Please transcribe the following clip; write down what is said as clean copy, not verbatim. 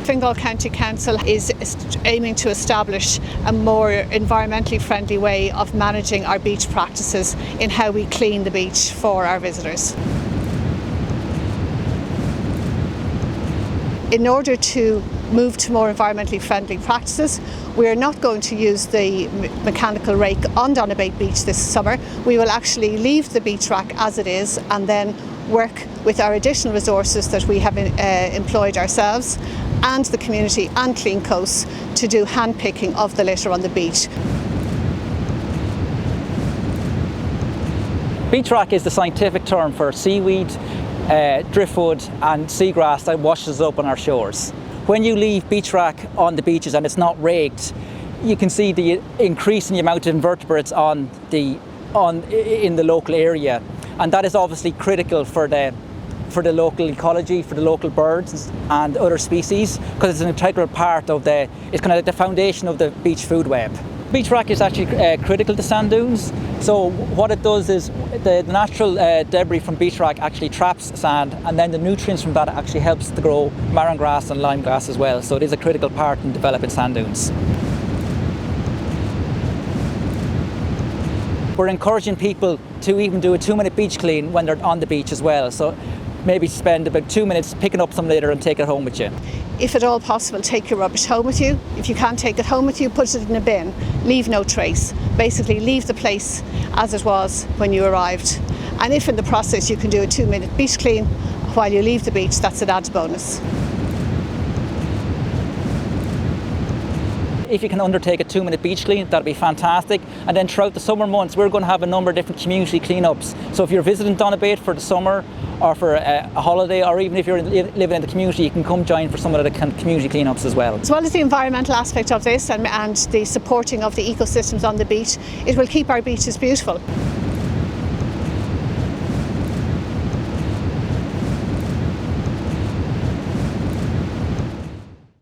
Fingal County Council is aiming to establish a more environmentally friendly way of managing our beach practices in how we clean the beach for our visitors. In order to move to more environmentally friendly practices, we are not going to use the mechanical rake on Donabate Beach this summer. We will actually leave the beach rack as it is and then work with our additional resources that we have employed ourselves and the community and Clean Coast to do hand picking of the litter on the beach. Beach rack is the scientific term for seaweed, driftwood and seagrass that washes up on our shores. When you leave beach rack on the beaches and it's not raked, you can see the increase in the amount of invertebrates in the local area, and that is obviously critical for the local ecology, for the local birds and other species, because it's an integral part of it's kind of like the foundation of the beach food web. Beach rack is actually critical to sand dunes. So what it does is the natural debris from beach rack actually traps sand, and then the nutrients from that actually helps to grow marron grass and lime grass as well. So it is a critical part in developing sand dunes. We're encouraging people to even do a 2-minute beach clean when they're on the beach as well. So maybe spend about 2 minutes picking up some litter and take it home with you. If at all possible, take your rubbish home with you. If you can't take it home with you, put it in a bin. Leave no trace. Basically, leave the place as it was when you arrived. And if in the process you can do a 2-minute beach clean while you leave the beach, that's an added bonus. If you can undertake a 2-minute beach clean, that'd be fantastic. And then throughout the summer months, we're going to have a number of different community cleanups. So if you're visiting Donabate for the summer or for a holiday, or even if you're living in the community, you can come join for some of the community cleanups as well. As well as the environmental aspect of this and the supporting of the ecosystems on the beach, it will keep our beaches beautiful.